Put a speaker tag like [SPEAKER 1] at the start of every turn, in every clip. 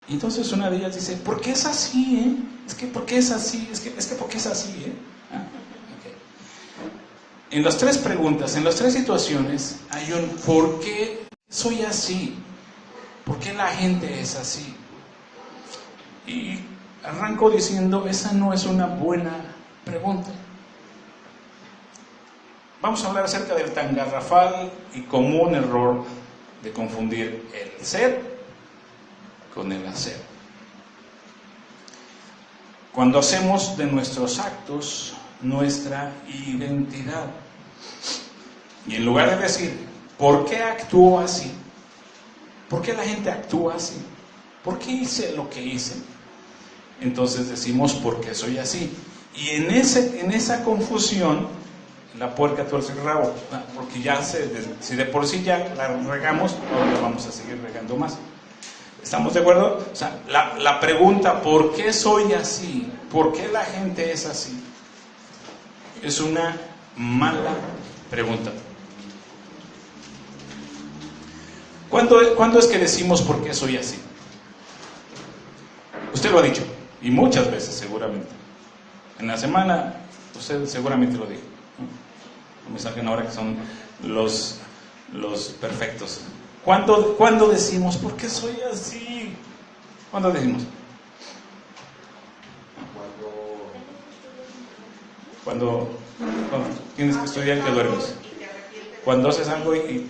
[SPEAKER 1] Y entonces una de ellas dice, ¿por qué es así, Es que, ¿por qué es así? Es que, ¿por qué es así, Okay. En las tres preguntas, en las tres situaciones, hay un ¿por qué soy así? ¿Por qué la gente es así? Y arranco diciendo, esa no es una buena pregunta. Vamos a hablar acerca del tan garrafal y común error de confundir el ser con el hacer. Cuando hacemos de nuestros actos nuestra identidad. Y en lugar de decir, ¿por qué actúo así? ¿Por qué la gente actúa así? ¿Por qué hice lo que hice? Entonces decimos, ¿por qué soy así? Y en esa confusión, la puerca tuerce el rabo, porque ya si de por sí ya la regamos, ahora vamos a seguir regando más. ¿Estamos de acuerdo? O sea, la pregunta, ¿por qué soy así? ¿Por qué la gente es así? Es una mala pregunta. ¿Cuándo es que decimos por qué soy así? Usted lo ha dicho, y muchas veces seguramente. En la semana, usted seguramente lo dijo, ¿no? No me salgan ahora que son los perfectos. ¿Cuándo decimos por qué soy así? ¿Cuándo decimos? Cuando tienes que estudiar y te duermes. Cuando haces algo y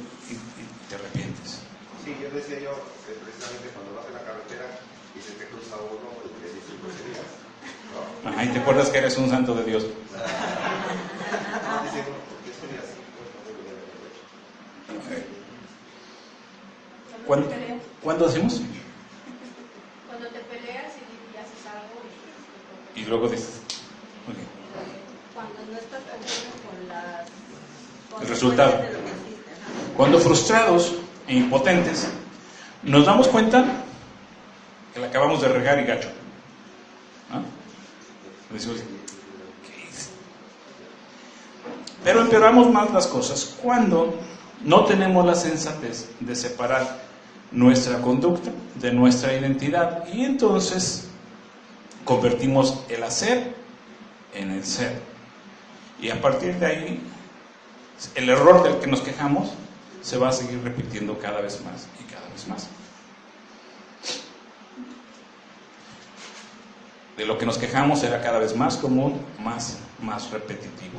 [SPEAKER 1] te arrepientes.
[SPEAKER 2] Sí, yo decía precisamente cuando vas en la carretera y se te cruza uno y le dices groserías, ¿no?
[SPEAKER 1] Ajá, y te acuerdas que eres un santo de Dios. ¿Cuándo hacemos?
[SPEAKER 3] Cuando te peleas y haces algo
[SPEAKER 1] y luego dices, okay.
[SPEAKER 3] Cuando no estás conforme con
[SPEAKER 1] el resultado. Cuando frustrados e impotentes nos damos cuenta que la acabamos de regar y gacho, ¿no? Decimos, ¿qué hice? Pero empeoramos más las cosas cuando no tenemos la sensatez de separar nuestra conducta de nuestra identidad, y entonces convertimos el hacer en el ser, y a partir de ahí el error del que nos quejamos se va a seguir repitiendo cada vez más y cada vez más. De lo que nos quejamos será cada vez más común, más repetitivo.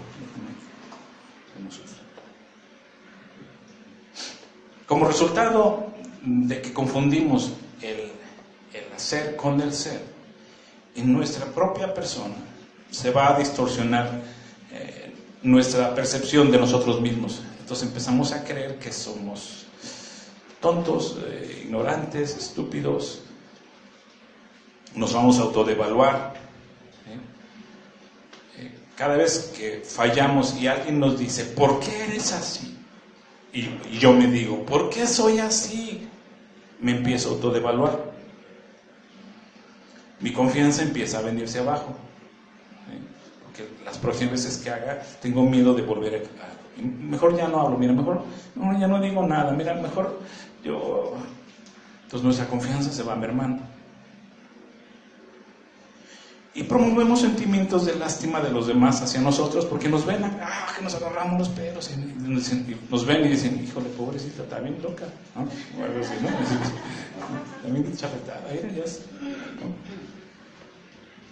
[SPEAKER 1] Como resultado de que confundimos el hacer con el ser, en nuestra propia persona se va a distorsionar nuestra percepción de nosotros mismos. Entonces empezamos a creer que somos tontos, ignorantes, estúpidos. Nos vamos a autodevaluar. Cada vez que fallamos y alguien nos dice, ¿por qué eres así? Y yo me digo, ¿por qué soy así? Me empiezo a autodevaluar. Mi confianza empieza a venirse abajo. Porque las próximas veces que haga, tengo miedo de volver a... Mejor ya no hablo, mira, mejor no, ya no digo nada, mira, mejor yo... Entonces nuestra confianza se va mermando. Y promovemos sentimientos de lástima de los demás hacia nosotros porque nos ven, que nos agarramos los pelos, y nos ven y dicen, híjole, pobrecita, está bien loca, ¿no? O algo así, ¿no? También chafetada, mira, ya es, ¿no?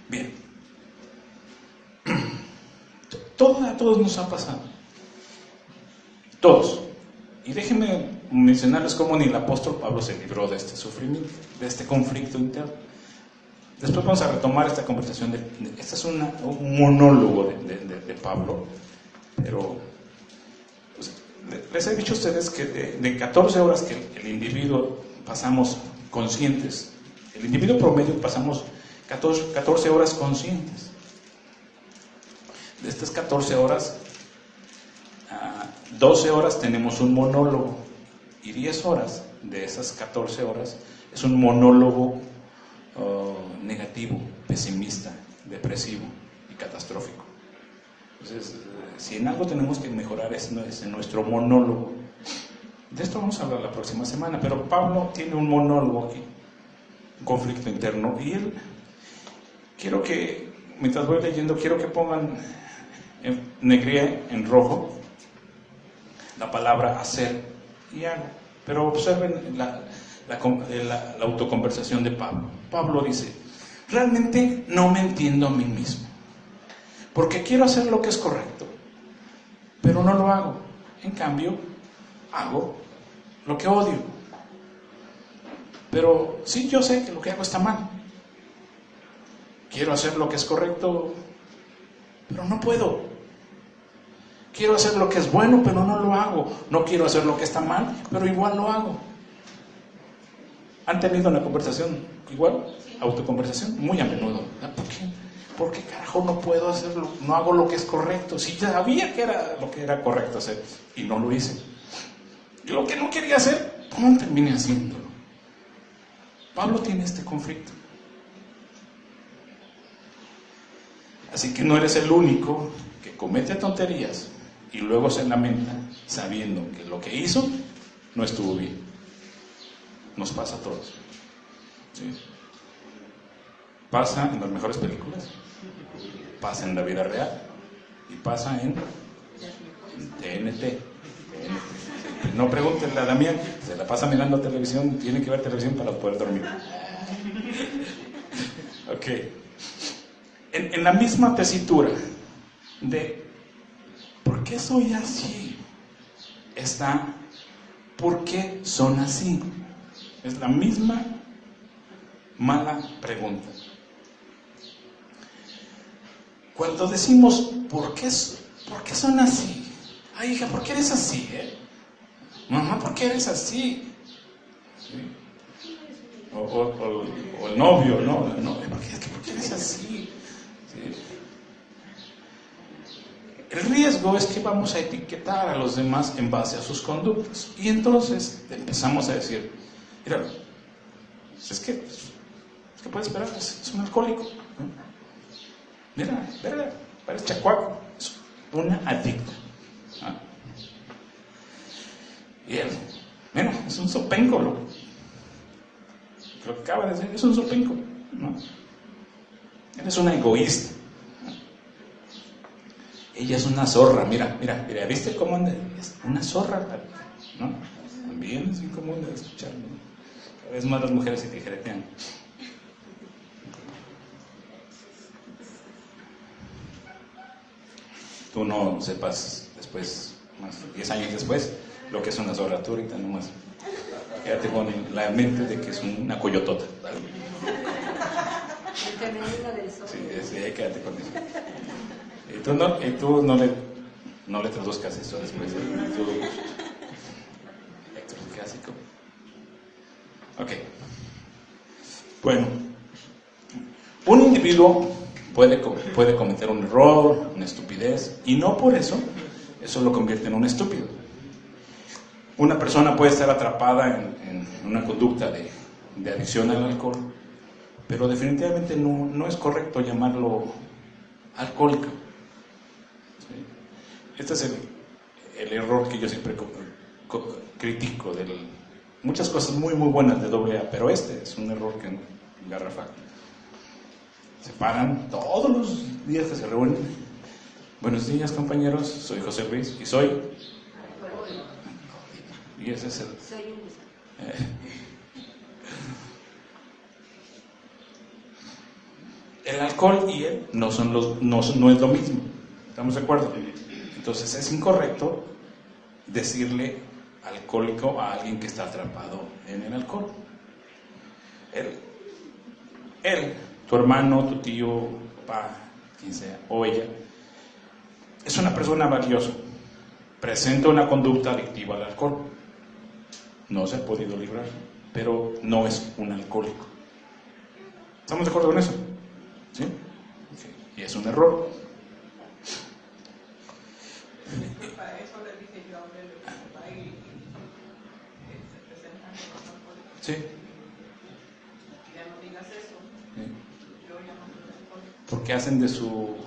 [SPEAKER 1] Bien. A todos nos ha pasado. Todos. Y déjenme mencionarles cómo ni el apóstol Pablo se libró de este sufrimiento, de este conflicto interno. Después vamos a retomar esta conversación. Este es un monólogo de Pablo, pero pues, les he dicho a ustedes que de 14 horas que el individuo pasamos conscientes, el individuo promedio pasamos 14 horas conscientes. De estas 14 horas, 12 horas tenemos un monólogo, y 10 horas de esas 14 horas es un monólogo negativo, pesimista, depresivo y catastrófico. Entonces, si en algo tenemos que mejorar es en nuestro monólogo. De esto vamos a hablar la próxima semana, pero Pablo tiene un monólogo aquí. un conflicto interno. Y él, quiero que, mientras voy leyendo, quiero que pongan en negré, en rojo, la palabra hacer y hago. Pero observen la autoconversación de Pablo. Pablo dice, realmente no me entiendo a mí mismo, porque quiero hacer lo que es correcto, pero no lo hago. En cambio, hago lo que odio. Pero sí, yo sé que lo que hago está mal. Quiero hacer lo que es correcto, pero no puedo. Quiero hacer lo que es bueno, pero no lo hago. No quiero hacer lo que está mal, pero igual lo hago. ¿Han tenido una conversación igual? Autoconversación, muy a menudo. ¿Por qué carajo no puedo hacerlo? No hago lo que es correcto. Si ya sabía que era lo que era correcto hacer y no lo hice. Yo lo que no quería hacer, ¿cómo terminé haciéndolo? Pablo tiene este conflicto. Así que no eres el único que comete tonterías y luego se lamenta sabiendo que lo que hizo no estuvo bien. Nos pasa a todos. ¿Sí? Pasa en las mejores películas, pasa en la vida real y pasa en TNT. No pregúntenle a Damián, se la pasa mirando televisión, tiene que ver televisión para poder dormir. Ok. En la misma tesitura de ¿por qué soy así? Está ¿por qué son así? Es la misma mala pregunta. Cuando decimos ¿por qué son así? Ay, hija, ¿por qué eres así? Mamá, ¿por qué eres así? ¿Sí? O el novio, ¿no? ¿Por qué eres así? ¿Sí? El riesgo es que vamos a etiquetar a los demás en base a sus conductas. Y entonces empezamos a decir, mira, es que puedes esperar, es un alcohólico, ¿no? Mira, parece chacuaco, es una adicta. ¿Ah? Y él, mira, es un sopenco, lo que acaba de decir, es un sopenco, ¿no? Él es una egoísta. Ella es una zorra, mira, ¿viste cómo anda? Es una zorra, ¿no? También es incomún de escuchar, ¿no? Cada vez más las mujeres se tijeretean. Tú no sepas después, más 10 años después, lo que es una zorra. Tú ahorita nomás quédate con la mente de que es una coyotota, ¿vale?
[SPEAKER 4] El femenino del sol.
[SPEAKER 1] Sí, quédate con eso. Y tú no le traduzcas eso después. Héctor, ¿qué hace? Ok. Bueno, un individuo puede cometer un error, una estupidez, y no por eso lo convierte en un estúpido. Una persona puede estar atrapada en una conducta de adicción al alcohol, pero definitivamente no es correcto llamarlo alcohólico. ¿Sí? Este es el error que yo siempre critico. Muchas cosas muy muy buenas de AA, pero este es un error que garrafal. Se paran todos los días que se reúnen. Buenos días, compañeros, soy José Luis y soy... Y ese es el...
[SPEAKER 4] Soy un
[SPEAKER 1] El alcohol y él no es lo mismo. ¿Estamos de acuerdo? Entonces es incorrecto decirle alcohólico a alguien que está atrapado en el alcohol. Él, tu hermano, tu tío, papá, quien sea, o ella, es una persona valiosa. Presenta una conducta adictiva al alcohol. No se ha podido librar, pero no es un alcohólico. ¿Estamos de acuerdo con eso? ¿Sí? Okay. Y es un error.
[SPEAKER 5] Para eso le dije yo a él, papá, y se presentan los alcohólicos.
[SPEAKER 1] Sí.
[SPEAKER 5] Ya no digas eso.
[SPEAKER 1] Sí.
[SPEAKER 5] Yo ya no soy alcohólico.
[SPEAKER 1] Porque hacen de su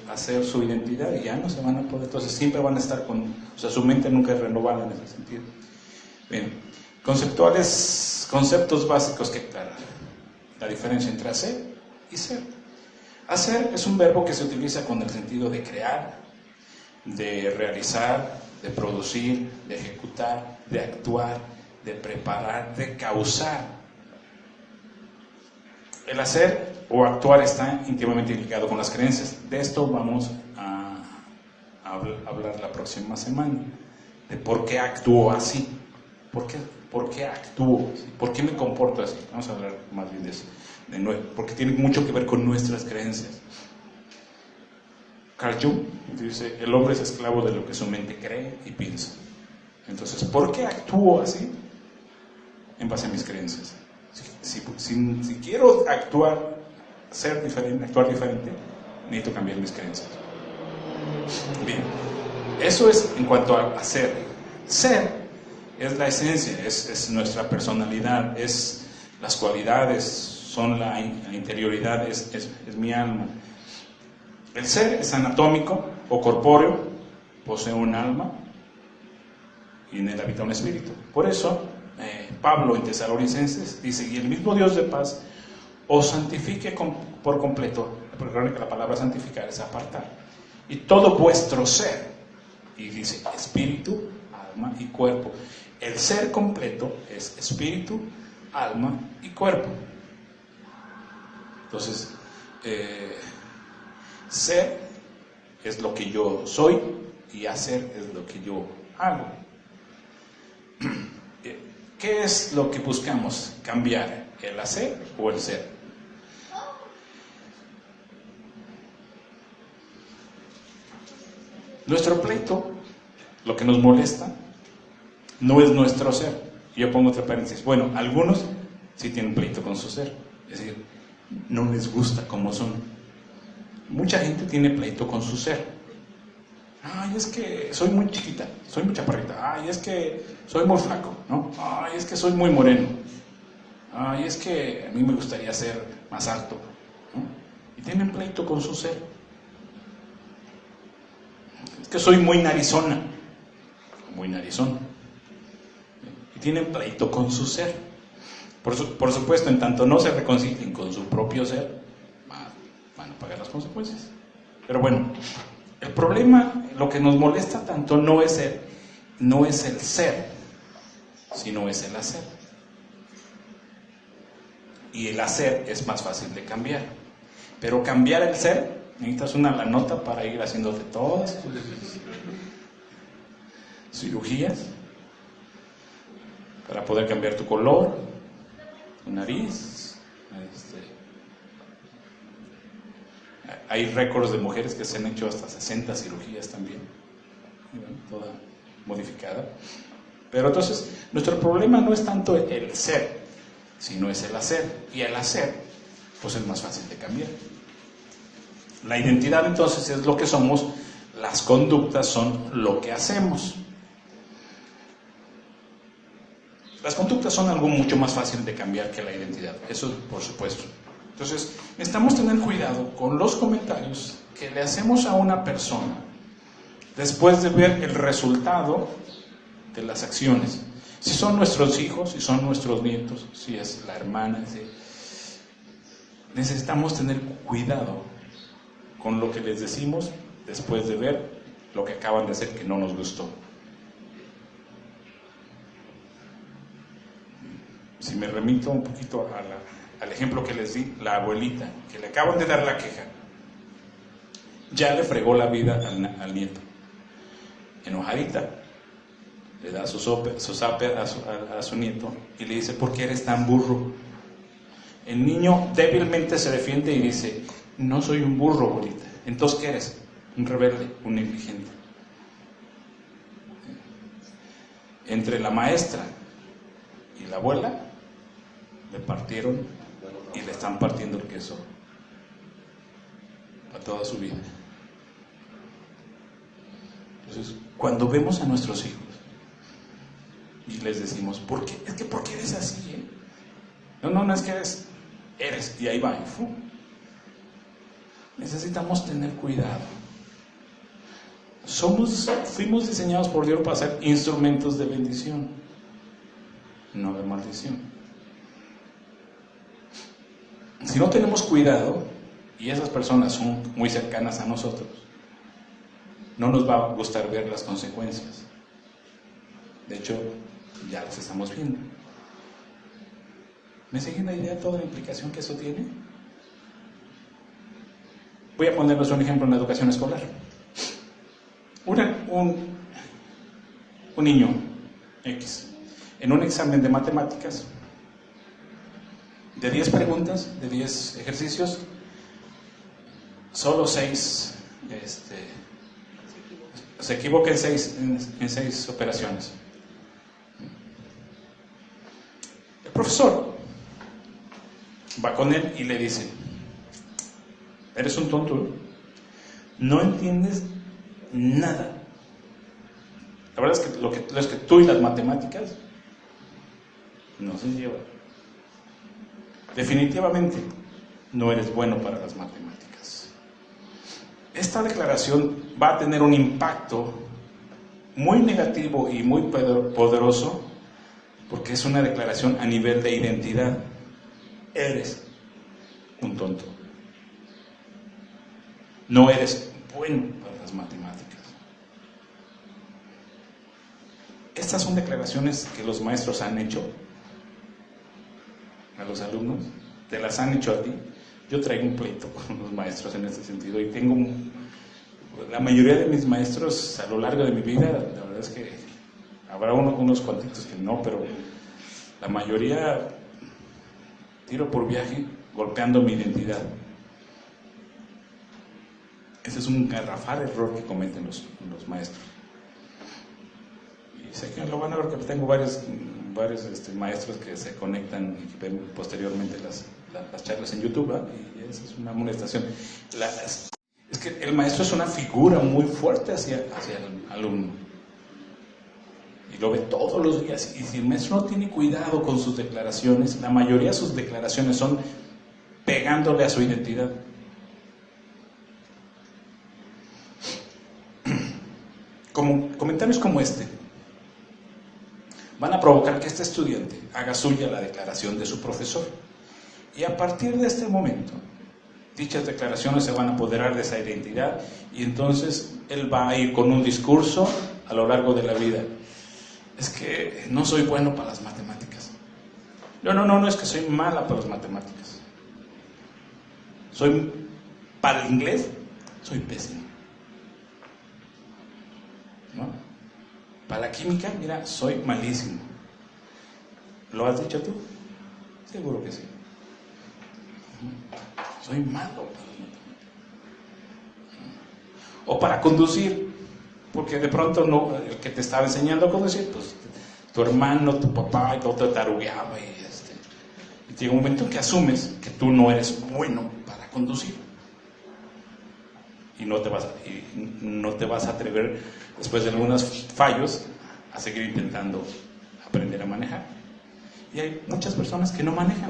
[SPEAKER 1] hacer su identidad y ya no se van a poder. Entonces siempre van a estar o sea, su mente nunca es renovada en ese sentido. Bien, conceptuales conceptos básicos que aclarar. La diferencia entre hacer y ser. Hacer es un verbo que se utiliza con el sentido de crear, de realizar, de producir, de ejecutar, de actuar, de preparar, de causar. El hacer o actuar está íntimamente ligado con las creencias. De esto vamos a hablar la próxima semana, de por qué actúo así, por qué actúo, por qué me comporto así. Vamos a hablar más bien de eso, porque tiene mucho que ver con nuestras creencias. Carl Jung dice, el hombre es esclavo de lo que su mente cree y piensa. Entonces, ¿por qué actúo así? En base a mis creencias. Si quiero actuar diferente, necesito cambiar mis creencias. Bien, eso es en cuanto a hacer. Ser es la esencia, es nuestra personalidad, es las cualidades, son la interioridad, es mi alma. El ser es anatómico o corpóreo, posee un alma y en él habita un espíritu. Por eso, Pablo en Tesalonicenses dice, y el mismo Dios de paz os santifique por completo. Recuerden que la palabra santificar es apartar. Y todo vuestro ser, y dice espíritu, alma y cuerpo. El ser completo es espíritu, alma y cuerpo. Entonces, ser es lo que yo soy y hacer es lo que yo hago. ¿Qué es lo que buscamos cambiar? ¿El hacer o el ser? Nuestro pleito, lo que nos molesta, no es nuestro ser. Yo pongo otra paréntesis. Bueno, algunos sí tienen pleito con su ser. Es decir, no les gusta como son. Mucha gente tiene pleito con su ser. Ay, es que soy muy chiquita, soy muy chaparrita. Ay, es que soy muy flaco, ¿no? Ay, es que soy muy moreno. Ay, es que a mí me gustaría ser más alto, ¿no? Y tienen pleito con su ser. Es que soy muy narizona, muy narizón. Y tienen pleito con su ser. Por supuesto, en tanto no se reconcilien con su propio ser, van a pagar las consecuencias. Pero bueno, el problema, lo que nos molesta tanto no es el ser, sino es el hacer. Y el hacer es más fácil de cambiar. Pero cambiar el ser, necesitas la nota para ir haciéndote todas tus cirugías, para poder cambiar tu color, tu nariz. Hay récords de mujeres que se han hecho hasta 60 cirugías también, toda modificada. Pero entonces, nuestro problema no es tanto el ser, sino es el hacer. Y el hacer, pues es más fácil de cambiar. La identidad entonces es lo que somos, las conductas son lo que hacemos. Las conductas son algo mucho más fácil de cambiar que la identidad, eso por supuesto. Entonces, necesitamos tener cuidado con los comentarios que le hacemos a una persona después de ver el resultado de las acciones. Si son nuestros hijos, si son nuestros nietos, si es la hermana, necesitamos tener cuidado con lo que les decimos después de ver lo que acaban de hacer que no nos gustó. Si me remito un poquito al ejemplo que les di, la abuelita, que le acaban de dar la queja, ya le fregó la vida al nieto. Enojadita, le da su zape a su nieto y le dice, ¿por qué eres tan burro? El niño débilmente se defiende y dice, no soy un burro, abuelita. Entonces, ¿qué eres? Un rebelde, un negligente. Entre la maestra y la abuela le partieron y le están partiendo el queso a toda su vida. Entonces, cuando vemos a nuestros hijos y les decimos, ¿por qué? Es que ¿por qué eres así? No es que eres, y ahí va, necesitamos tener cuidado. Fuimos diseñados por Dios para ser instrumentos de bendición, no de maldición. si no tenemos cuidado, y esas personas son muy cercanas a nosotros, no nos va a gustar ver las consecuencias. De hecho, ya las estamos viendo. ¿Me siguen la idea de toda la implicación que eso tiene? Voy a ponerles un ejemplo en la educación escolar. Un niño X, en un examen de matemáticas, de 10 preguntas, de 10 ejercicios, solo 6 se equivoca en 6 operaciones. El profesor va con él y le dice: eres un tonto, no entiendes nada. La verdad es que tú y las matemáticas no se llevan. Definitivamente no eres bueno para las matemáticas. Esta declaración va a tener un impacto muy negativo y muy poderoso, porque es una declaración a nivel de identidad. Eres un tonto. No eres bueno para las matemáticas. Estas son declaraciones que los maestros han hecho a los alumnos, te las han hecho a ti. Yo traigo un pleito con los maestros en este sentido, y tengo la mayoría de mis maestros a lo largo de mi vida, la verdad es que habrá unos cuantitos que no, pero la mayoría tiro por viaje golpeando mi identidad. Ese es un garrafal error que cometen los maestros. Y sé que lo van a ver, que tengo varios maestros que se conectan y que ven posteriormente las charlas en YouTube, ¿verdad? Y esa es una amonestación. Es que el maestro es una figura muy fuerte hacia el alumno, y lo ve todos los días. Y si el maestro no tiene cuidado con sus declaraciones, la mayoría de sus declaraciones son pegándole a su identidad. Comentarios como este van a provocar que este estudiante haga suya la declaración de su profesor, y a partir de este momento dichas declaraciones se van a apoderar de esa identidad, y entonces él va a ir con un discurso a lo largo de la vida: es que no soy bueno para las matemáticas. No es que soy mala para las matemáticas. Para el inglés soy pésimo, ¿no? Para la química, mira, soy malísimo. ¿Lo has dicho tú? Seguro que sí. Soy malo para las matemáticas. O para conducir, porque de pronto el que te estaba enseñando a conducir, pues tu hermano, tu papá, y todo te tarugueaba, y llega un momento en que asumes que tú no eres bueno para conducir, y no te vas a atrever, después de algunos fallos, a seguir intentando aprender a manejar. Y hay muchas personas que no manejan,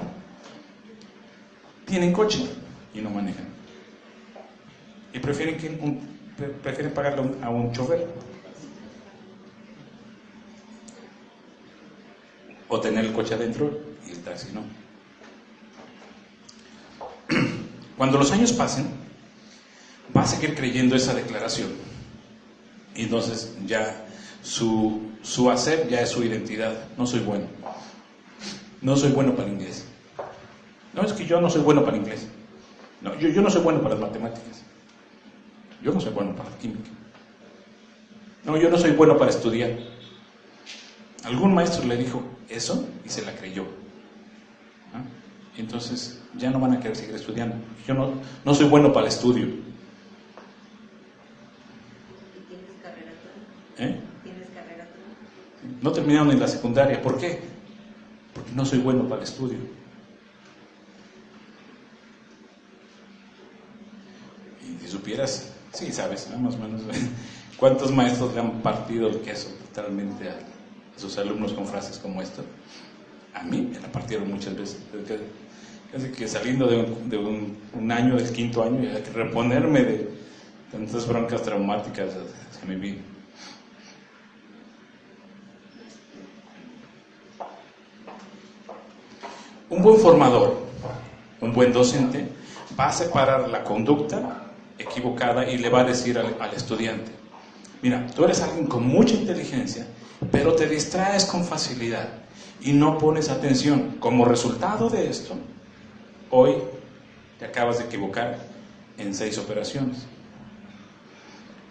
[SPEAKER 1] tienen coche y no manejan, y prefieren pagarle a un chofer, o tener el coche adentro y el taxi no. Cuando los años pasen, va a seguir creyendo esa declaración, y entonces ya su hacer ya es su identidad. No soy bueno para inglés. No, es que yo no soy bueno para inglés. No, yo no soy bueno para las matemáticas. Yo no soy bueno para la química. No, yo no soy bueno para estudiar. Algún maestro le dijo eso y se la creyó. ¿Ah? Entonces ya no van a querer seguir estudiando. Yo no soy bueno para el estudio.
[SPEAKER 4] ¿Y tienes carrera tú? ¿Tienes carrera tú?
[SPEAKER 1] No terminaron en la secundaria. ¿Por qué? Porque no soy bueno para el estudio. Y si supieras, sí sabes, ¿no? Más o menos, ¿cuántos maestros le han partido el queso totalmente a sus alumnos con frases como esta? A mí me la partieron muchas veces. Casi que saliendo de un año, del quinto año, y hay que reponerme de tantas broncas traumáticas hacia mi vida. Un buen formador un buen docente, va a separar la conducta equivocada y le va a decir al estudiante: mira, tú eres alguien con mucha inteligencia, pero te distraes con facilidad y no pones atención. Como resultado de esto, hoy te acabas de equivocar en 6 operaciones.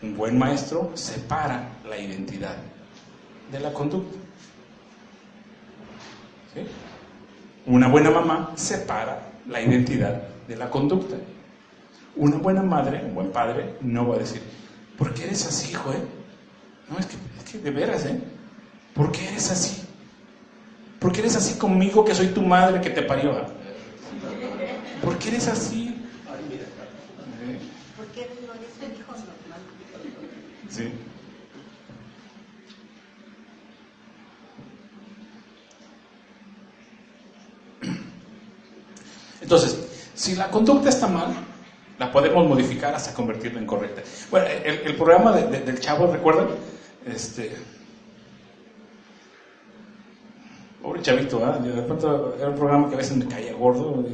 [SPEAKER 1] Un buen maestro separa la identidad de la conducta. ¿Sí? Una buena mamá separa la identidad de la conducta. Una buena madre, un buen padre, no va a decir: ¿por qué eres así, hijo? No, es que de veras, ¿por qué eres así? ¿Por qué eres así conmigo, que soy tu madre que te parió? ¿Por qué eres así?
[SPEAKER 4] ¿Por qué no eres un hijo normal?
[SPEAKER 1] Sí. Entonces, si la conducta está mal, la podemos modificar hasta convertirla en correcta. Bueno, el programa del Chavo, ¿recuerdan? Pobre chavito, de pronto era un programa que a veces me caía gordo.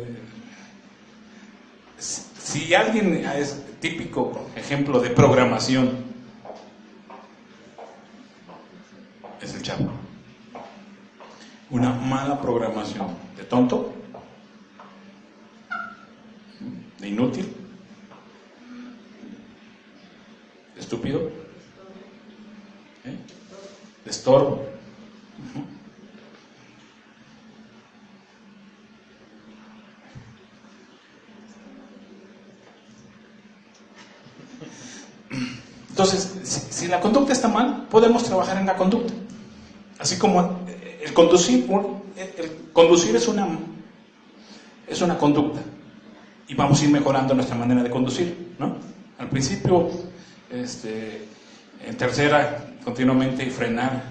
[SPEAKER 1] Si alguien es típico ejemplo de programación, es el Chavo. Una mala programación de tonto, de inútil, de estúpido, de estorbo. Entonces, si la conducta está mal, podemos trabajar en la conducta. Así como el conducir es una conducta, y vamos a ir mejorando nuestra manera de conducir, ¿no? Al principio, en tercera, continuamente frenar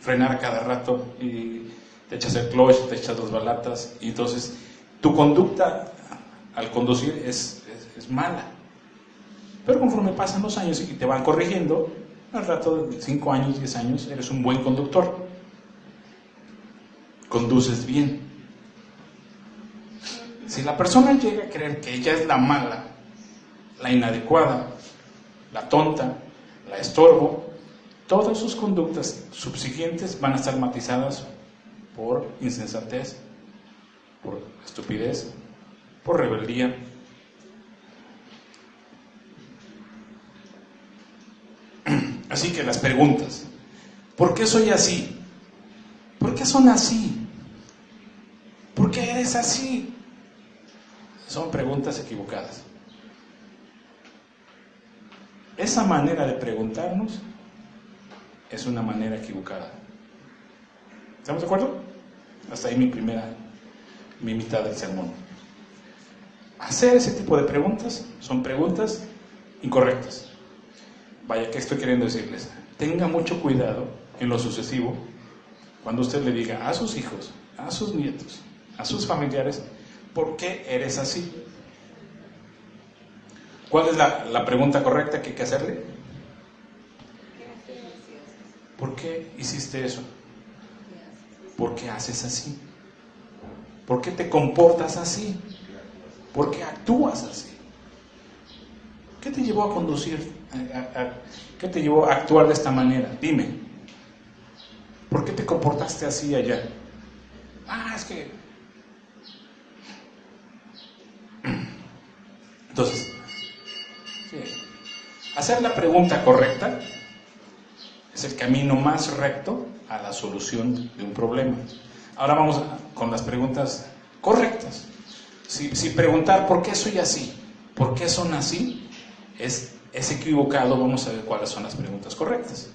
[SPEAKER 1] a cada rato, y te echas el clutch, te echas las balatas, y entonces tu conducta al conducir es mala. Pero conforme pasan los años y te van corrigiendo, al rato de 5 años, 10 años, eres un buen conductor. Conduces bien. Si la persona llega a creer que ella es la mala, la inadecuada, la tonta, la estorbo, todas sus conductas subsiguientes van a estar matizadas por insensatez, por estupidez, por rebeldía. Así que las preguntas: ¿por qué soy así? ¿Por qué son así? ¿Por qué eres así? Son preguntas equivocadas. Esa manera de preguntarnos es una manera equivocada. ¿Estamos de acuerdo? Hasta ahí mi mitad del sermón. Hacer ese tipo de preguntas son preguntas incorrectas. Vaya, ¿qué estoy queriendo decirles? Tenga mucho cuidado en lo sucesivo cuando usted le diga a sus hijos, a sus nietos, a sus familiares: ¿por qué eres así? ¿Cuál es la pregunta correcta que hay que hacerle? ¿Por qué hiciste eso? ¿Por qué haces así? ¿Por qué te comportas así? ¿Por qué actúas así? ¿Qué te llevó a conducir? ¿Qué te llevó a actuar de esta manera? Dime. ¿Por qué te comportaste así allá? Es que... Entonces, sí, hacer la pregunta correcta es el camino más recto a la solución de un problema. Ahora vamos con las preguntas correctas. Si preguntar ¿por qué soy así? ¿Por qué son así? Es equivocado. Vamos a ver cuáles son las preguntas correctas.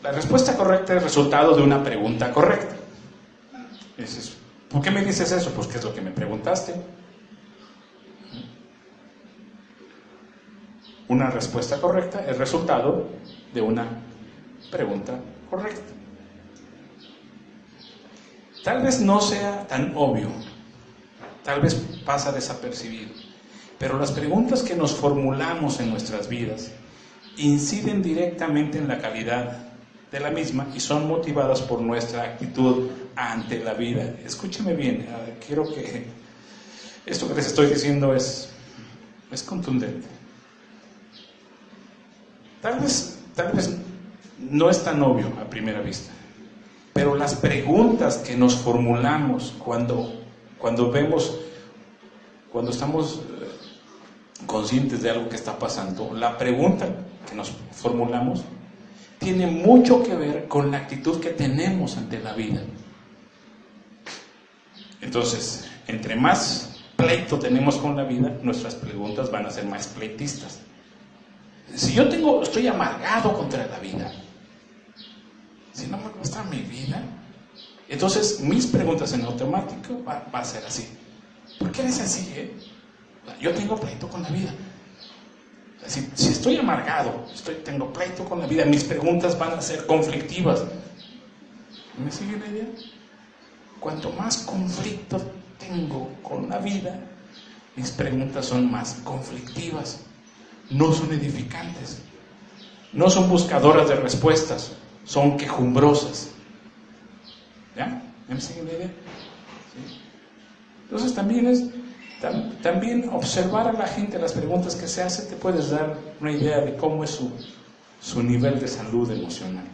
[SPEAKER 1] La respuesta correcta es resultado de una pregunta correcta. ¿Por qué me dices eso? Pues ¿qué es lo que me preguntaste? Una respuesta correcta es resultado de una pregunta correcta. Tal vez no sea tan obvio, tal vez pasa desapercibido, pero las preguntas que nos formulamos en nuestras vidas inciden directamente en la calidad de la misma y son motivadas por nuestra actitud ante la vida. Escúcheme bien, quiero que esto que les estoy diciendo es contundente. Tal vez no es tan obvio a primera vista, pero las preguntas que nos formulamos cuando estamos conscientes de algo que está pasando, la pregunta que nos formulamos tiene mucho que ver con la actitud que tenemos ante la vida. Entonces, entre más pleito tenemos con la vida, nuestras preguntas van a ser más pleitistas. Si yo estoy amargado contra la vida, si no me gusta mi vida, entonces mis preguntas en automático va a ser así. ¿Por qué eres así? Yo tengo pleito con la vida. Si estoy amargado, tengo pleito con la vida, mis preguntas van a ser conflictivas. ¿Me sigue la idea? Cuanto más conflicto tengo con la vida, mis preguntas son más conflictivas. No son edificantes. No son buscadoras de respuestas. Son quejumbrosas. ¿Ya? ¿Me sigue la idea? ¿Sí? Entonces también observar a la gente, las preguntas que se hace, te puedes dar una idea de cómo es su nivel de salud emocional.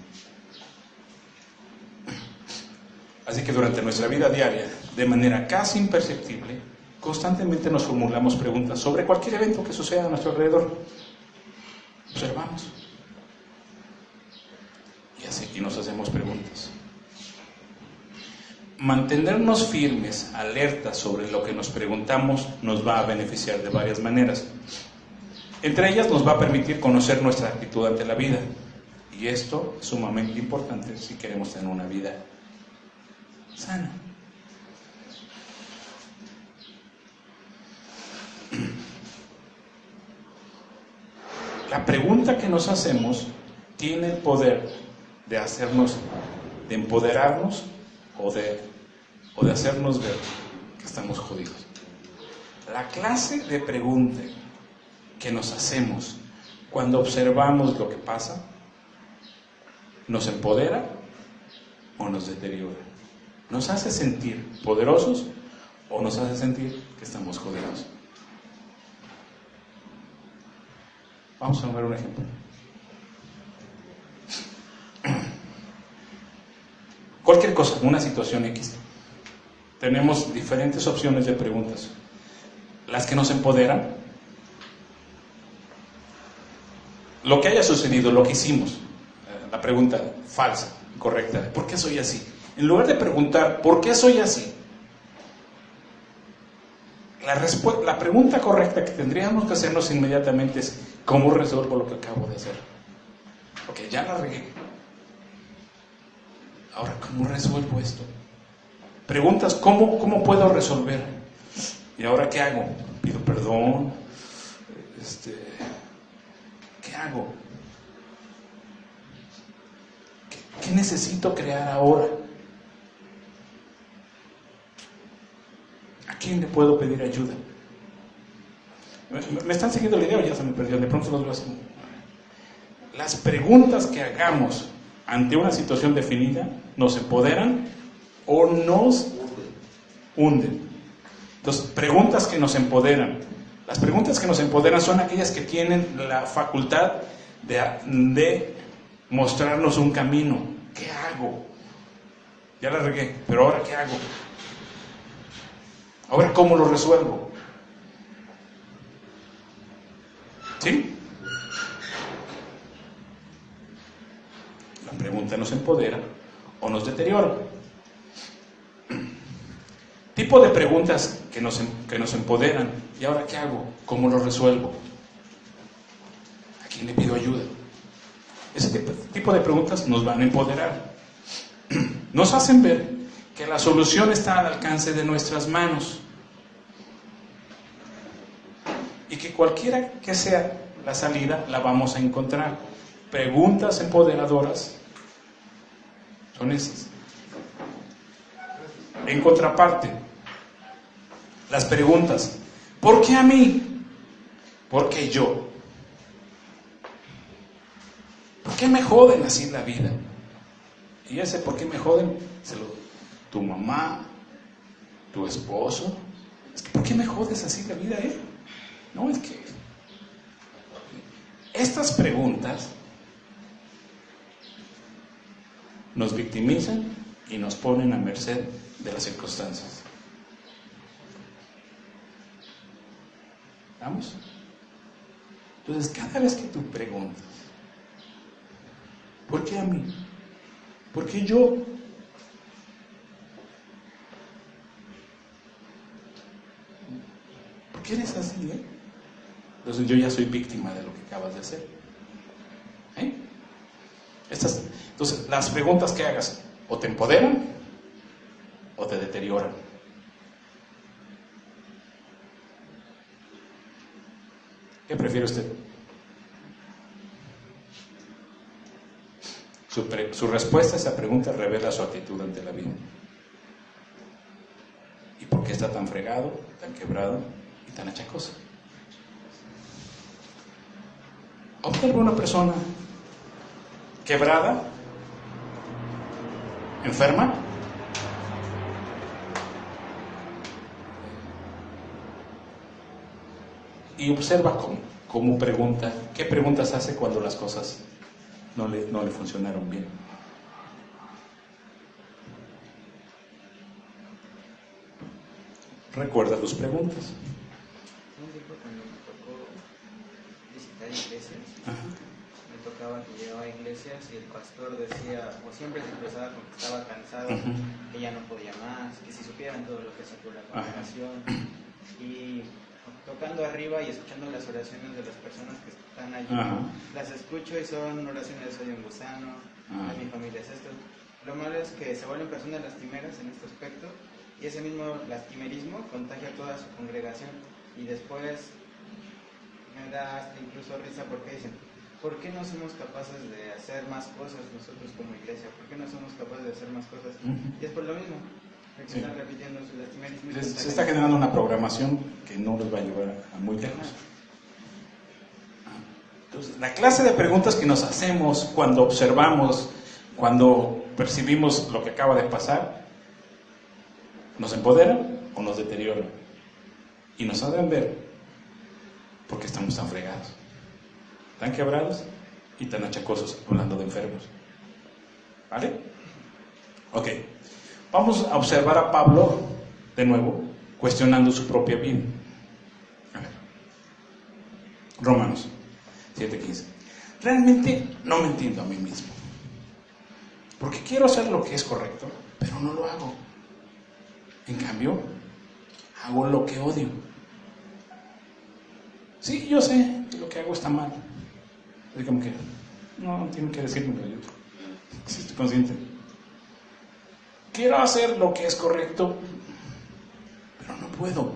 [SPEAKER 1] Así que durante nuestra vida diaria, de manera casi imperceptible, constantemente nos formulamos preguntas sobre cualquier evento que suceda a nuestro alrededor. Observamos. Y nos hacemos preguntas. Mantenernos firmes, alertas sobre lo que nos preguntamos, nos va a beneficiar de varias maneras. Entre ellas nos va a permitir conocer nuestra actitud ante la vida. Y esto es sumamente importante si queremos tener una vida sana. La pregunta que nos hacemos tiene el poder de empoderarnos o de hacernos ver que estamos jodidos. La clase de pregunta que nos hacemos cuando observamos lo que pasa, ¿nos empodera o nos deteriora? ¿Nos hace sentir poderosos o nos hace sentir que estamos jodidos? Vamos a ver un ejemplo. Cualquier cosa, una situación X. Tenemos diferentes opciones de preguntas. Las que nos empoderan, lo que haya sucedido, lo que hicimos, la pregunta falsa, correcta, ¿por qué soy así? En lugar de preguntar, ¿por qué soy así? La pregunta correcta que tendríamos que hacernos inmediatamente es, ¿cómo resuelvo lo que acabo de hacer? Ok, ya la regué. Ahora, ¿cómo resuelvo esto? Preguntas, ¿cómo puedo resolver? ¿Y ahora qué hago? ¿Pido perdón? ¿Qué hago? ¿Qué necesito crear ahora? ¿A quién le puedo pedir ayuda? ¿Me están siguiendo la idea o ya se me perdió? De pronto los veo así. Las preguntas que hagamos ante una situación definida nos empoderan o nos hunden. Entonces, preguntas que nos empoderan. Las preguntas que nos empoderan son aquellas que tienen la facultad de mostrarnos un camino. ¿Qué hago? Ya la regué, pero ahora ¿qué hago? Ahora ¿cómo lo resuelvo? ¿Sí? La pregunta nos empodera o nos deteriora. Tipo de preguntas que nos empoderan. ¿Y ahora qué hago? ¿Cómo lo resuelvo? ¿A quién le pido ayuda? Ese tipo de preguntas nos van a empoderar. Nos hacen ver que la solución está al alcance de nuestras manos. Y que cualquiera que sea la salida, la vamos a encontrar. Preguntas empoderadoras son esas. En contraparte, las preguntas, ¿por qué a mí? ¿Por qué yo? ¿Por qué me joden así la vida? Y ese, ¿por qué me joden? Tu mamá, tu esposo. Es que, ¿por qué me jodes así la vida, No, es que estas preguntas nos victimizan y nos ponen a merced de las circunstancias. ¿Vamos? Entonces, cada vez que tú preguntas, ¿por qué a mí? ¿Por qué yo? ¿Por qué eres así, Entonces yo ya soy víctima de lo que acabas de hacer. Entonces, las preguntas que hagas o te empoderan o te deterioran. ¿Qué prefiere usted? Su respuesta a esa pregunta revela su actitud ante la vida. ¿Y por qué está tan fregado, tan quebrado y tan achacoso? Observa una persona quebrada, enferma, y observa cómo pregunta, qué preguntas hace cuando las cosas no le funcionaron bien. Recuerda tus preguntas.
[SPEAKER 6] Un tiempo cuando me tocó visitar iglesias, me tocaba que llegaba a iglesias y el pastor decía, o siempre se expresaba como que estaba cansado, que ya no podía más, que si supieran todo lo que sacó la congregación. Y tocando arriba y escuchando las oraciones de las personas que están allí, las escucho y son oraciones de soy un gusano, de mi familia es esto. Lo malo es que se vuelven personas lastimeras en este aspecto, y ese mismo lastimerismo contagia a toda su congregación, y después me da hasta incluso risa porque dicen, ¿por qué no somos capaces de hacer más cosas nosotros como iglesia? ¿Por qué no somos capaces de hacer más cosas? Y es por lo mismo, que están repitiendo su lastimerismo.
[SPEAKER 1] Se está generando una programación que no los va a llevar a muy lejos. Entonces, la clase de preguntas que nos hacemos cuando observamos, cuando percibimos lo que acaba de pasar, ¿nos empoderan o nos deterioran? Y nos hacen ver por qué estamos tan fregados, tan quebrados y tan achacosos, hablando de enfermos. ¿Vale? Ok. Vamos a observar a Pablo de nuevo, cuestionando su propia vida. A ver. Romanos 7:15. Realmente no me entiendo a mí mismo. Porque quiero hacer lo que es correcto, pero no lo hago. En cambio, hago lo que odio. Sí, yo sé que lo que hago está mal. Es como que, no tienen que decírmelo yo. Si estoy consciente. Quiero hacer lo que es correcto, pero no puedo.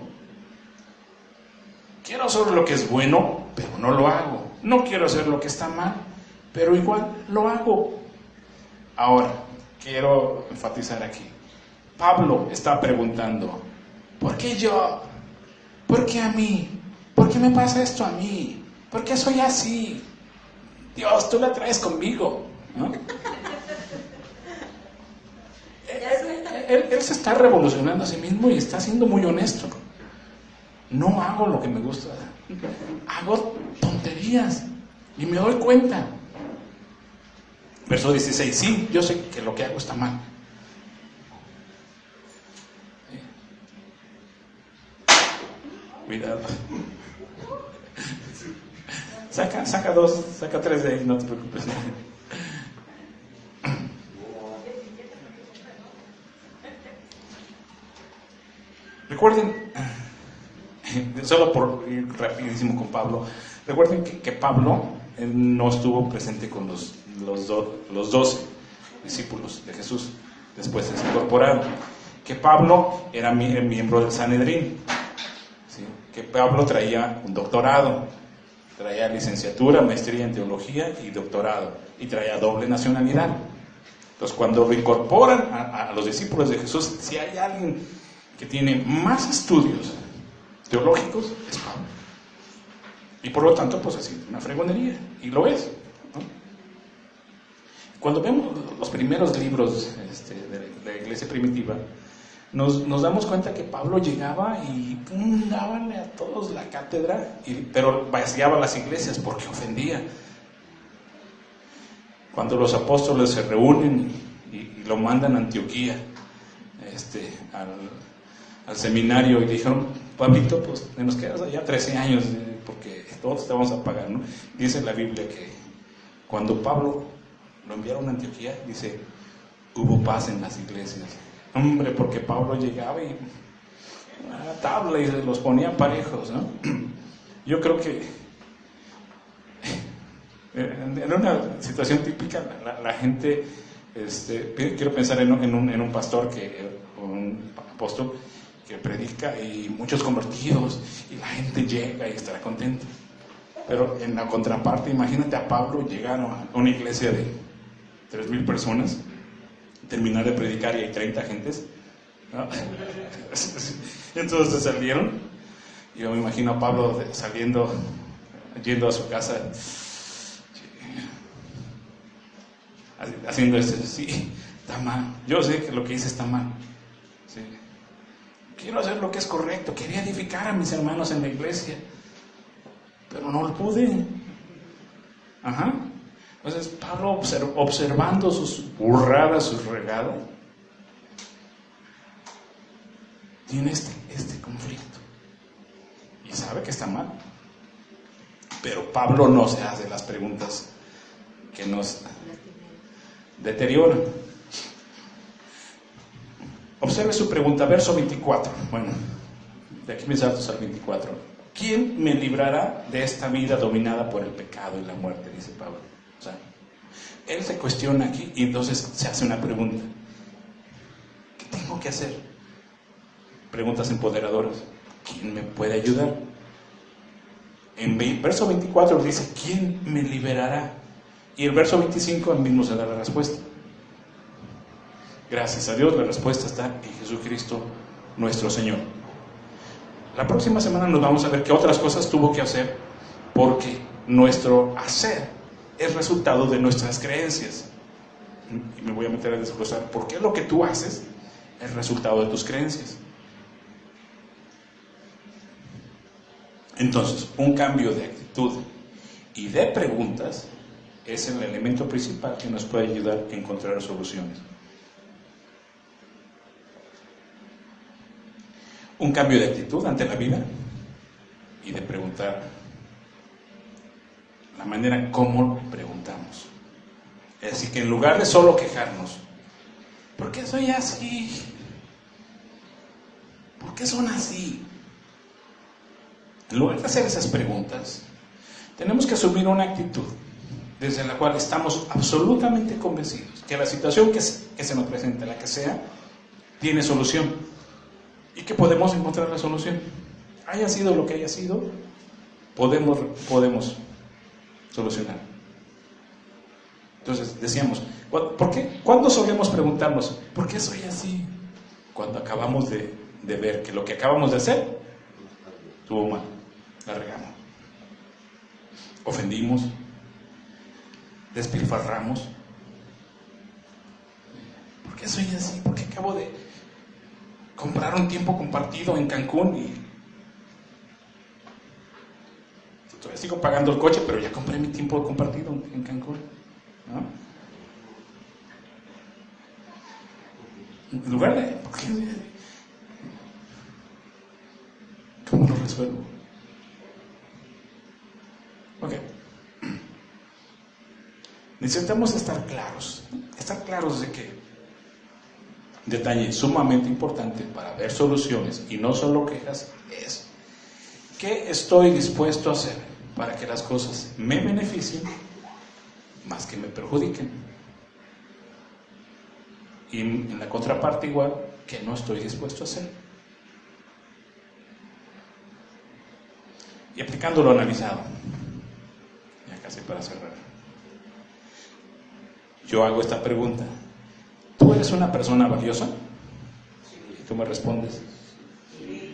[SPEAKER 1] Quiero hacer lo que es bueno, pero no lo hago. No quiero hacer lo que está mal, pero igual lo hago. Ahora, quiero enfatizar aquí. Pablo está preguntando, ¿por qué yo? ¿Por qué a mí? ¿Por qué me pasa esto a mí? ¿Por qué soy así? Dios, tú la traes conmigo, ¿no? Él se está revolucionando a sí mismo y está siendo muy honesto. No hago lo que me gusta, hago tonterías y me doy cuenta. Verso 16, sí, yo sé que lo que hago está mal. Cuidado. Saca 2, saca 3 de ahí, no te preocupes. Recuerden, solo por ir rapidísimo con Pablo, recuerden que Pablo no estuvo presente con los 12 discípulos de Jesús, después se incorporaron. Que Pablo era miembro del Sanedrín, ¿sí? Que Pablo traía un doctorado, traía licenciatura, maestría en teología y doctorado, y traía doble nacionalidad. Entonces, cuando lo incorporan a los discípulos de Jesús, si hay alguien que tiene más estudios teológicos, es Pablo. Y por lo tanto, pues así, una fregonería, y lo es, ¿no? cuando vemos los primeros libros de la iglesia primitiva, nos damos cuenta que Pablo llegaba y dábale a todos la cátedra, pero vaciaba las iglesias porque ofendía. Cuando los apóstoles se reúnen y lo mandan a Antioquía, al seminario, y dijeron: Pablito, pues nos quedas allá 13 años porque todos te vamos a pagar, ¿no? Dice la Biblia que cuando Pablo lo enviaron a Antioquía, dice, hubo paz en las iglesias. Hombre, porque Pablo llegaba y a tabla y los ponía parejos, ¿no? Yo creo que en una situación típica la gente, quiero pensar en un pastor, un apóstol que predica y muchos convertidos y la gente llega y estará contenta. Pero en la contraparte, imagínate a Pablo llegar a una iglesia de 3,000 personas, terminar de predicar y hay 30 gentes, ¿no? Entonces salieron. Yo me imagino a Pablo saliendo, yendo a su casa, haciendo sí, está mal. Yo sé que lo que hice está mal. Sí. Quiero hacer lo que es correcto. Quería edificar a mis hermanos en la iglesia, pero no lo pude. Ajá. Entonces Pablo, observando sus burradas, sus regalos, tiene este conflicto y sabe que está mal, pero Pablo no se hace las preguntas que nos deterioran. Observe su pregunta, verso 24. Bueno, de aquí me salto al 24. ¿Quién me librará de esta vida dominada por el pecado y la muerte? Dice Pablo. O sea, él se cuestiona aquí y entonces se hace una pregunta. ¿Qué tengo que hacer? Preguntas empoderadoras. ¿Quién me puede ayudar? En verso 24 dice, ¿quién me liberará? Y el verso 25 el mismo se da la respuesta. Gracias a Dios, la respuesta está en Jesucristo nuestro Señor. La próxima semana nos vamos a ver qué otras cosas tuvo que hacer, porque nuestro hacer es resultado de nuestras creencias. Y me voy a meter a desglosar por qué lo que tú haces es resultado de tus creencias. Entonces, un cambio de actitud y de preguntas es el elemento principal que nos puede ayudar a encontrar soluciones. Un cambio de actitud ante la vida y de preguntar, la manera como preguntamos. Es decir, que en lugar de solo quejarnos, ¿por qué soy así? ¿Por qué son así? En lugar de hacer esas preguntas, tenemos que asumir una actitud desde la cual estamos absolutamente convencidos que la situación que se nos presente, la que sea, tiene solución y que podemos encontrar la solución. Haya sido lo que haya sido, podemos solucionar. Entonces decíamos, ¿cuándo solemos preguntarnos ¿por qué soy así? Cuando acabamos de ver que lo que acabamos de hacer estuvo mal, la regamos, ofendimos, despilfarramos. ¿Por qué soy así? ¿Por qué acabo de comprar un tiempo compartido en Cancún y todavía sigo pagando el coche, pero ya compré mi tiempo compartido en Cancún, ¿no? En lugar de ¿cómo lo resuelvo? Ok. Necesitamos estar claros de que detalle sumamente importante para ver soluciones y no solo quejas es ¿qué estoy dispuesto a hacer para que las cosas me beneficien más que me perjudiquen? Y en la contraparte igual, ¿qué no estoy dispuesto a hacer? Y aplicando lo analizado, ya casi para cerrar, yo hago esta pregunta: ¿tú eres una persona valiosa? Y tú me respondes,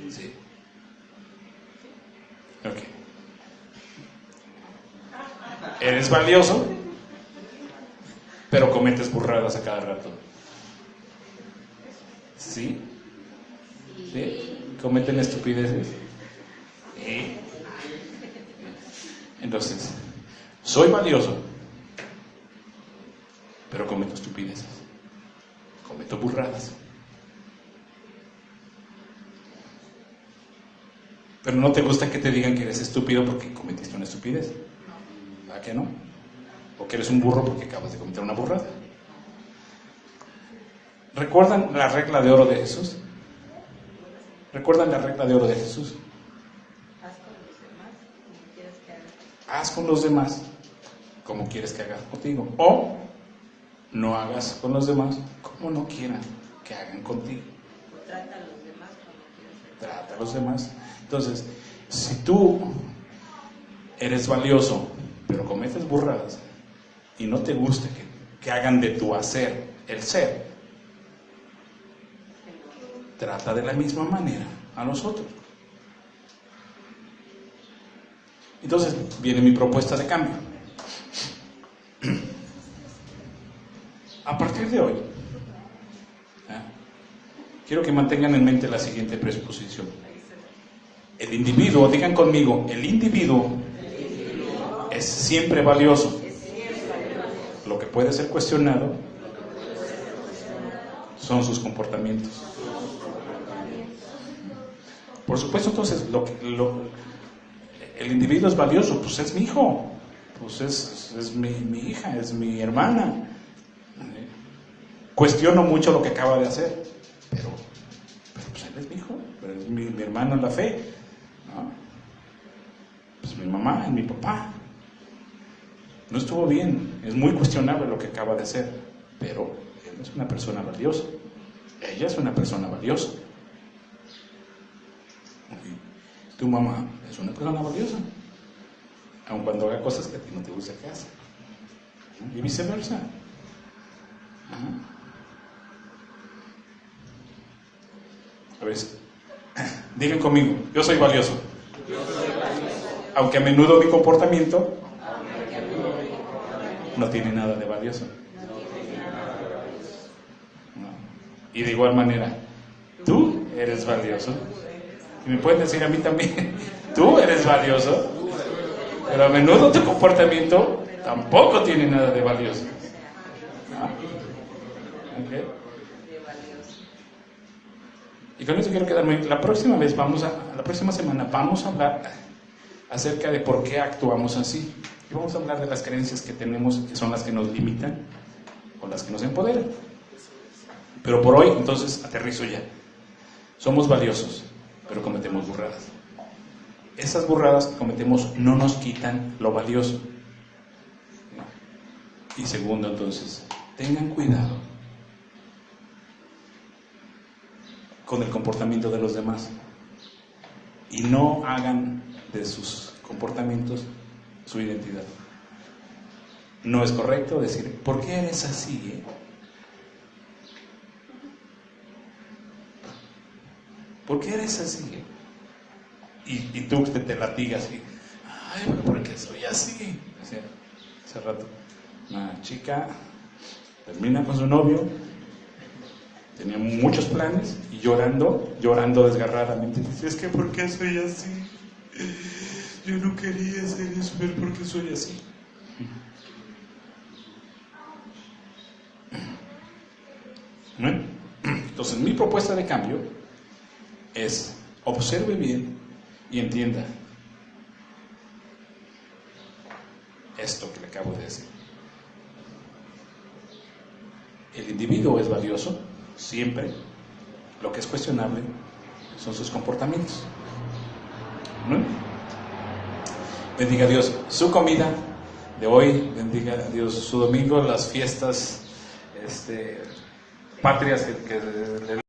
[SPEAKER 1] sí. Ok. ¿Eres valioso? Pero cometes burradas a cada rato? ¿Sí? ¿Sí? ¿Cometen estupideces? ¿Sí? Entonces, soy valioso, pero cometo estupideces, cometo burradas. Pero no te gusta que te digan que eres estúpido porque cometiste una estupidez. ¿Verdad que no? O que eres un burro porque acabas de cometer una burrada. ¿Recuerdan la regla de oro de Jesús? ¿Recuerdan la regla de oro de Jesús? Haz con los demás como quieres que hagas contigo. O no hagas con los demás como no quieran que hagan contigo.
[SPEAKER 4] Trata a los demás como quieras.
[SPEAKER 1] Trata a los demás. Entonces, si tú eres valioso, pero cometes burradas y no te gusta que hagan de tu hacer el ser, trata de la misma manera a los otros. Entonces viene mi propuesta de cambio. A partir de hoy, quiero que mantengan en mente la siguiente presuposición. El individuo, digan conmigo, el individuo es siempre valioso. Lo que puede ser cuestionado son sus comportamientos. Por supuesto, entonces, el individuo es valioso, pues es mi hijo, pues es mi hija, es mi hermana. Cuestiono mucho lo que acaba de hacer, pero pues él es mi hijo, pero es mi hermano en la fe, ¿no? Pues mi mamá, es mi papá. No estuvo bien, es muy cuestionable lo que acaba de hacer, pero él es una persona valiosa, ella es una persona valiosa. Tu mamá es una persona valiosa, aun cuando haga cosas que a ti no te gusta que haga, y viceversa. A ver, digan conmigo, yo soy valioso, aunque a menudo mi comportamiento no tiene nada de valioso. No. Y de igual manera, tú eres valioso. Y me pueden decir a mí también, tú eres valioso, pero a menudo tu comportamiento tampoco tiene nada de valioso. ¿Ah? ¿Okay? Y con eso quiero quedarme. La próxima semana vamos a hablar acerca de por qué actuamos así. Y vamos a hablar de las creencias que tenemos, que son las que nos limitan o las que nos empoderan. Pero por hoy, entonces, aterrizo ya. Somos valiosos, pero cometemos burradas. Esas burradas que cometemos no nos quitan lo valioso. Y segundo, entonces, tengan cuidado con el comportamiento de los demás y no hagan de sus comportamientos su identidad. No es correcto decir, ¿por qué eres así? ¿Por qué eres así? Y tú te latigas y, ay, ¿por qué soy así? Decía hace rato, una chica termina con su novio, tenía muchos planes y llorando desgarradamente, dice, es que ¿por qué soy así? Yo no quería hacer eso, pero ¿por qué soy así? ¿No? Entonces mi propuesta de cambio es observe bien y entienda esto que le acabo de decir. El individuo es valioso siempre. Lo que es cuestionable son sus comportamientos. ¿No? Bendiga a Dios su comida de hoy, bendiga a Dios su domingo, las fiestas patrias que le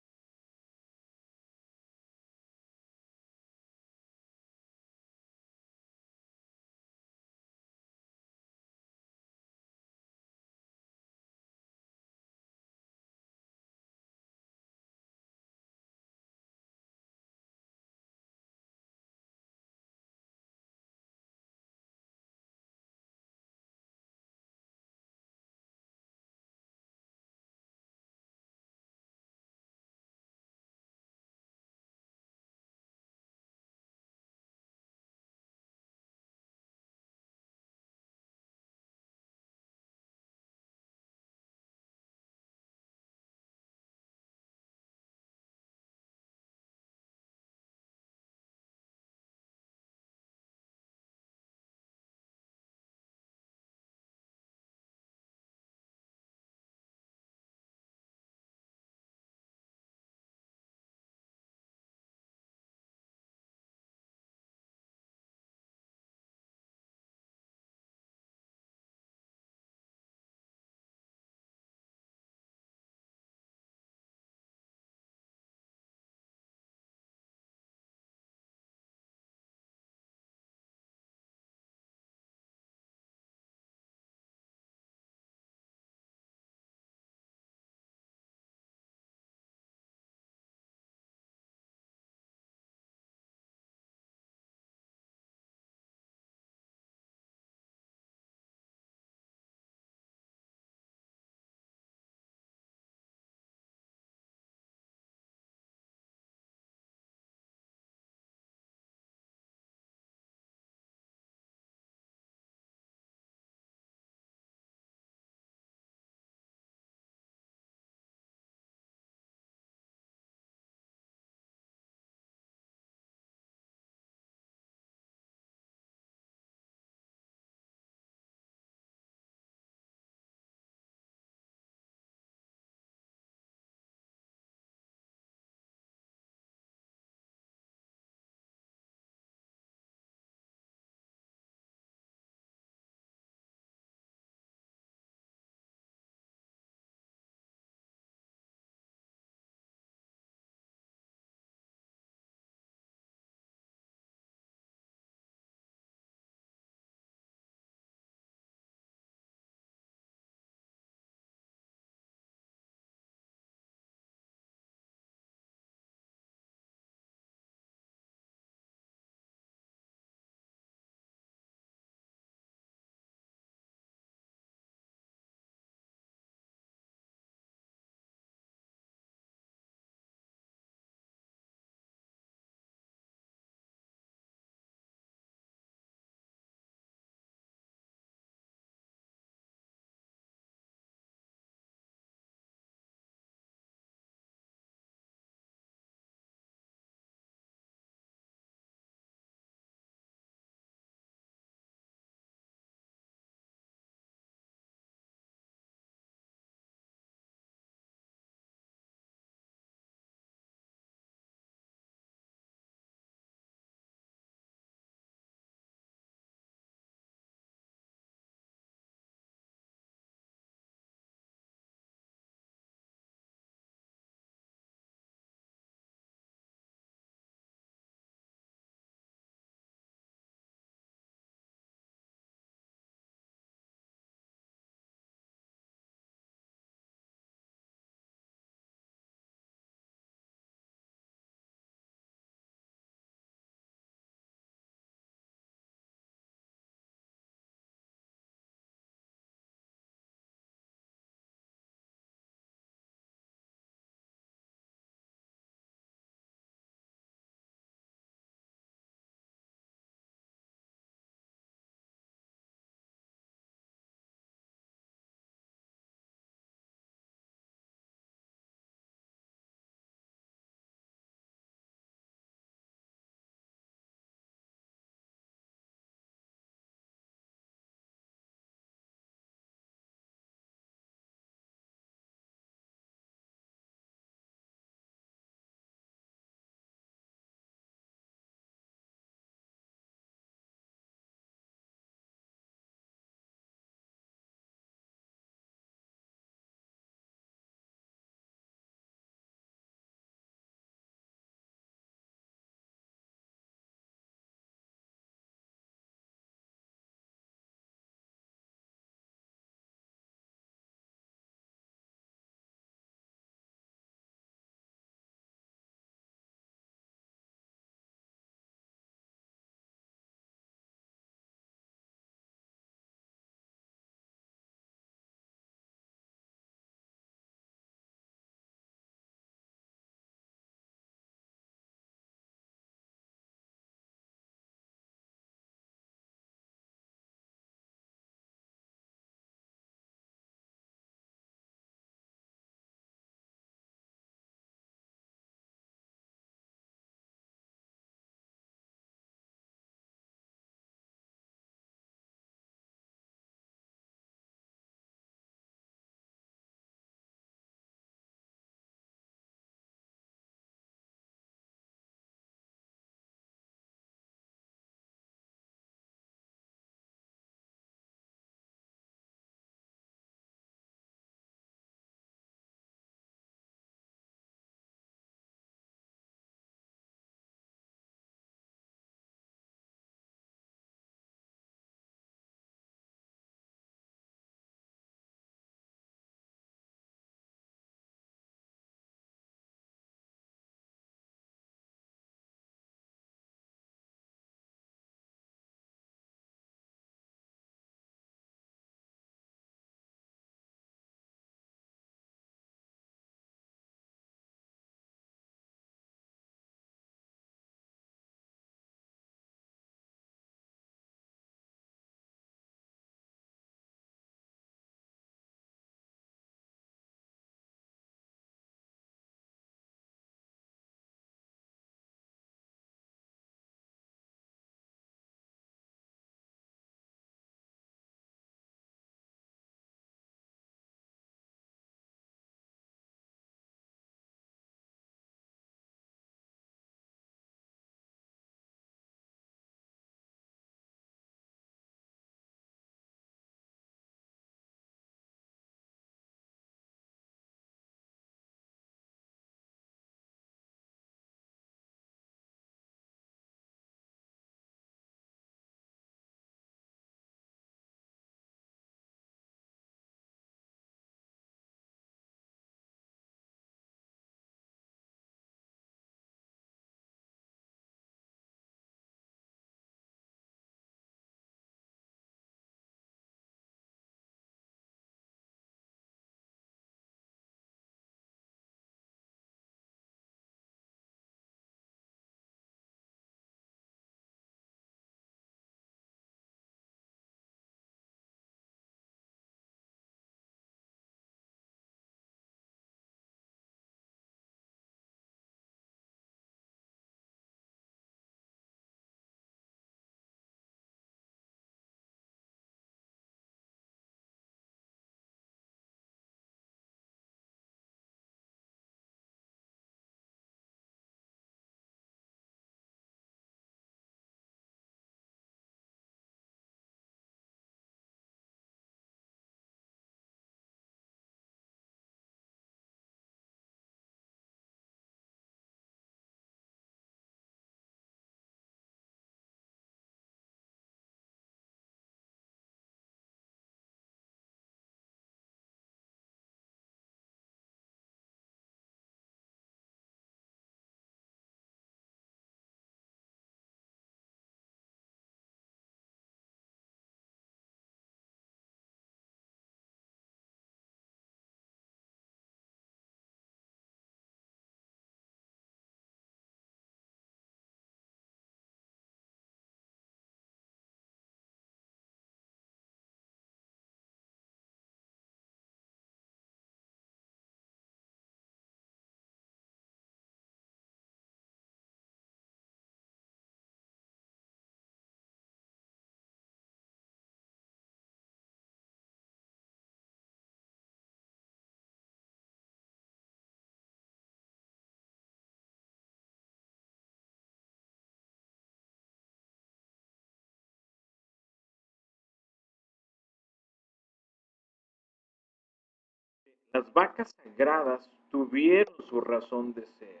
[SPEAKER 7] Las vacas sagradas tuvieron su razón de ser.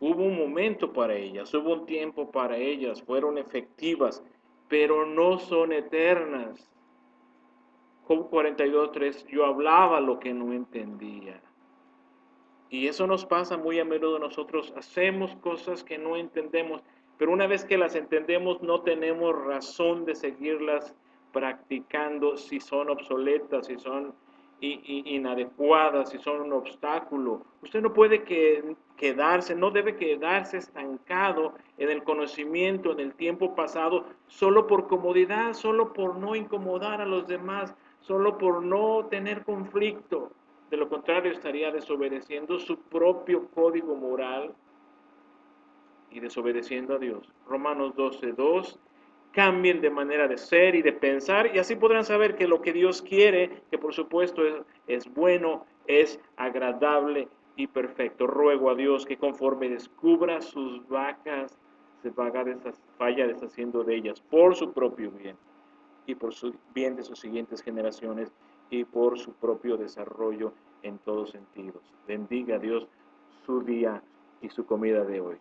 [SPEAKER 7] Hubo un momento para ellas, hubo un tiempo para ellas, fueron efectivas, pero no son eternas. Job 42:3, yo hablaba lo que no entendía. Y eso nos pasa muy a menudo. Nosotros hacemos cosas que no entendemos, pero una vez que las entendemos no tenemos razón de seguirlas practicando si son obsoletas, si son inadecuadas, si son un obstáculo. Usted no puede quedarse, no debe quedarse estancado en el conocimiento, en el tiempo pasado, solo por comodidad, solo por no incomodar a los demás, solo por no tener conflicto. De lo contrario, estaría desobedeciendo su propio código moral y desobedeciendo a Dios. Romanos 12:2, cambien de manera de ser y de pensar, y así podrán saber que lo que Dios quiere, que por supuesto es bueno, es agradable y perfecto. Ruego a Dios que conforme descubra sus vacas, se vaya deshaciendo de ellas por su propio bien y por su bien de sus siguientes generaciones y por su propio desarrollo en todos sentidos. Bendiga a Dios su día y su comida de hoy.